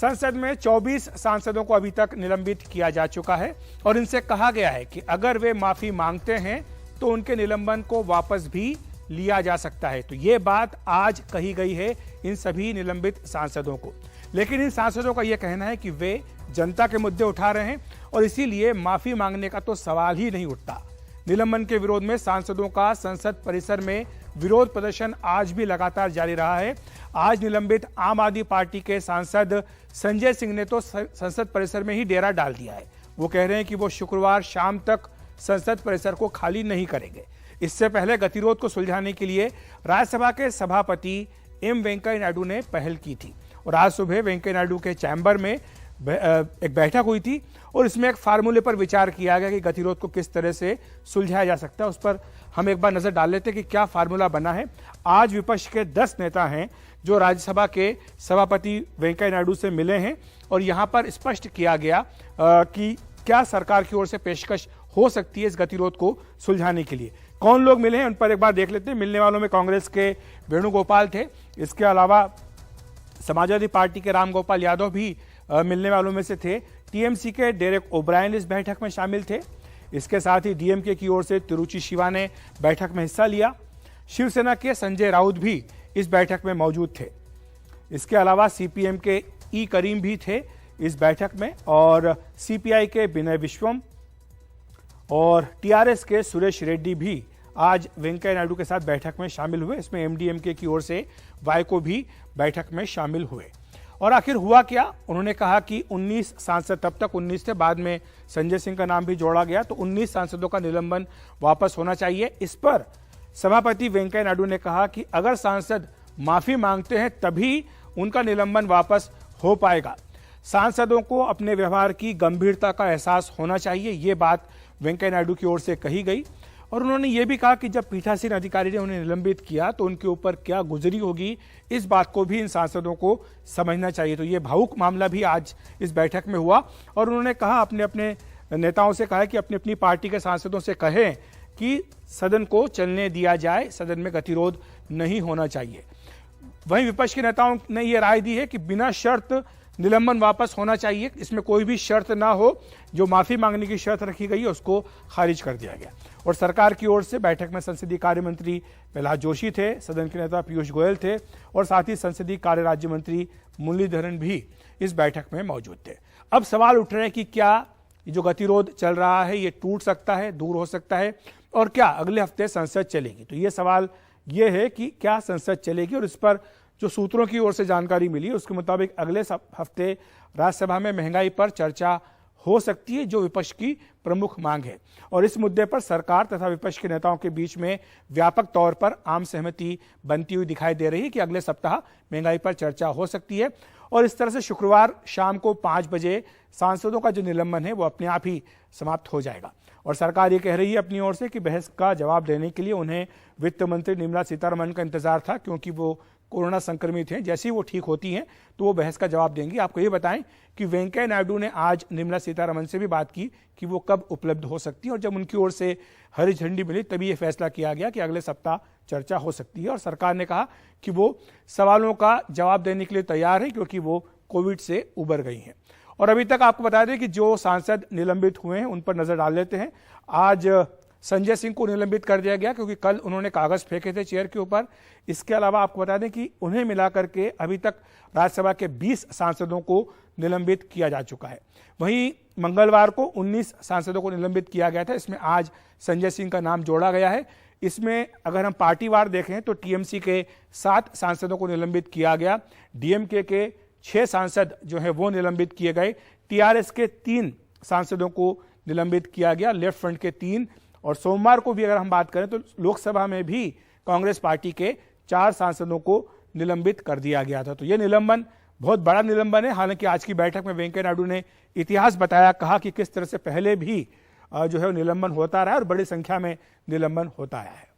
संसद में 24 सांसदों को अभी तक निलंबित किया जा चुका है और इनसे कहा गया है कि अगर वे माफी मांगते हैं तो उनके निलंबन को वापस भी लिया जा सकता है। तो ये बात आज कही गई है इन सभी निलंबित सांसदों को। लेकिन इन सांसदों का यह कहना है कि वे जनता के मुद्दे उठा रहे हैं और इसीलिए माफी मांगने का तो सवाल ही नहीं उठता। निलंबन के विरोध में सांसदों का संसद परिसर में विरोध प्रदर्शन आज भी लगातार जारी रहा है। आज निलंबित आम आदमी पार्टी के सांसद संजय सिंह ने तो संसद परिसर में ही डेरा डाल दिया है। वो कह रहे हैं कि वो शुक्रवार शाम तक संसद परिसर को खाली नहीं करेंगे। इससे पहले गतिरोध को सुलझाने के लिए राज्यसभा के सभापति एम वेंकैया नायडू ने पहल की थी और आज सुबह वेंकैया नायडू के चैम्बर में एक बैठक हुई थी और इसमें एक फार्मूले पर विचार किया गया कि गतिरोध को किस तरह से सुलझाया जा सकता है। उस पर हम एक बार नजर डाल लेते हैं कि क्या फार्मूला बना है। आज विपक्ष के 10 नेता हैं जो राज्यसभा के सभापति वेंकैया नायडू से मिले हैं और यहां पर स्पष्ट किया गया कि क्या सरकार की ओर से पेशकश हो सकती है इस गतिरोध को सुलझाने के लिए। कौन लोग मिले हैं उन पर एक बार देख लेते हैं। मिलने वालों में कांग्रेस के वेणुगोपाल थे, इसके अलावा समाजवादी पार्टी के रामगोपाल यादव भी मिलने वालों में से थे। टीएमसी के डेरेक ओब्रायन इस बैठक में शामिल थे। इसके साथ ही डीएमके की ओर से तिरुचि शिवा ने बैठक में हिस्सा लिया। शिवसेना के संजय राउत भी इस बैठक में मौजूद थे। इसके अलावा सीपीएम के ई करीम भी थे इस बैठक में और सीपीआई के विनय विश्वम और टीआरएस के सुरेश रेड्डी भी आज वेंकैया नायडू के साथ बैठक में शामिल हुए। इसमें एमडीएमके की ओर से वाइको भी बैठक में शामिल हुए। और आखिर हुआ क्या? उन्होंने कहा कि 19 सांसद, तब तक 19 थे, बाद में संजय सिंह का नाम भी जोड़ा गया, तो 19 सांसदों का निलंबन वापस होना चाहिए। इस पर सभापति वेंकैया नायडू ने कहा कि अगर सांसद माफी मांगते हैं तभी उनका निलंबन वापस हो पाएगा। सांसदों को अपने व्यवहार की गंभीरता का एहसास होना चाहिए, ये बात वेंकैया नायडू की ओर से कही गई। और उन्होंने ये भी कहा कि जब पीठासीन अधिकारी ने उन्हें निलंबित किया तो उनके ऊपर क्या गुजरी होगी, इस बात को भी इन सांसदों को समझना चाहिए। तो ये भावुक मामला भी आज इस बैठक में हुआ और उन्होंने कहा, अपने अपने नेताओं से कहा कि अपनी अपनी पार्टी के सांसदों से कहें कि सदन को चलने दिया जाए, सदन में गतिरोध नहीं होना चाहिए। वहीं विपक्ष के नेताओं ने यह राय दी है कि बिना शर्त निलंबन वापस होना चाहिए, इसमें कोई भी शर्त ना हो। जो माफी मांगने की शर्त रखी गई है उसको खारिज कर दिया गया। और सरकार की ओर से बैठक में संसदीय कार्य मंत्री प्रहलाद जोशी थे, सदन के नेता पीयूष गोयल थे और साथ ही संसदीय कार्य राज्य मंत्री मुरलीधरन भी इस बैठक में मौजूद थे। अब सवाल उठ रहे हैं कि क्या जो गतिरोध चल रहा है ये टूट सकता है, दूर हो सकता है और क्या अगले हफ्ते संसद चलेगी। तो ये सवाल ये है कि क्या संसद चलेगी और इस पर जो सूत्रों की ओर से जानकारी मिली उसके मुताबिक अगले हफ्ते राज्यसभा में महंगाई पर चर्चा हो सकती है, जो विपक्ष की प्रमुख मांग है। और इस मुद्दे पर सरकार तथा विपक्ष के नेताओं के बीच में व्यापक तौर पर आम सहमति बनती हुई दिखाई दे रही है कि अगले सप्ताह महंगाई पर चर्चा हो सकती है। और इस तरह से शुक्रवार शाम को 5 बजे सांसदों का जो निलंबन है वो अपने आप ही समाप्त हो जाएगा। और सरकार ये कह रही है अपनी ओर से कि बहस का जवाब देने के लिए उन्हें वित्त मंत्री निर्मला सीतारमण का इंतजार था, क्योंकि वो कोरोना संक्रमित हैं। जैसे ही वो ठीक होती हैं तो वो बहस का जवाब देंगी। आपको ये बताएं कि वेंकैया नायडू ने आज निर्मला सीतारमण से भी बात की कि वो कब उपलब्ध हो सकती है और जब उनकी ओर से हरी झंडी मिली तभी ये फैसला किया गया कि अगले सप्ताह चर्चा हो सकती है। और सरकार ने कहा कि वो सवालों का जवाब देने के लिए तैयार है, क्योंकि वो कोविड से उबर गई हैं। और अभी तक आपको बता दें कि जो सांसद निलंबित हुए हैं उन पर नजर डाल लेते हैं। आज संजय सिंह को निलंबित कर दिया गया क्योंकि कल उन्होंने कागज फेंके थे चेयर के ऊपर। इसके अलावा आपको बता दें कि उन्हें मिलाकर के अभी तक राज्यसभा के 20 सांसदों को निलंबित किया जा चुका है। वहीं मंगलवार को 19 सांसदों को निलंबित किया गया था। इसमें आज संजय सिंह का नाम जोड़ा गया है। इसमें अगर हम पार्टीवार देखें तो टीएमसी के 7 सांसदों को निलंबित किया गया, डीएमके के 6 सांसद जो है वो निलंबित किए गए, टीआरएस के 3 सांसदों को निलंबित किया गया, लेफ्ट फ्रंट के 3, और सोमवार को भी अगर हम बात करें तो लोकसभा में भी कांग्रेस पार्टी के 4 सांसदों को निलंबित कर दिया गया था। तो यह निलंबन बहुत बड़ा निलंबन है। हालांकि आज की बैठक में वेंकैया नायडू ने इतिहास बताया, कहा कि किस तरह से पहले भी जो है निलंबन होता रहा और बड़ी संख्या में निलंबन होता आया है।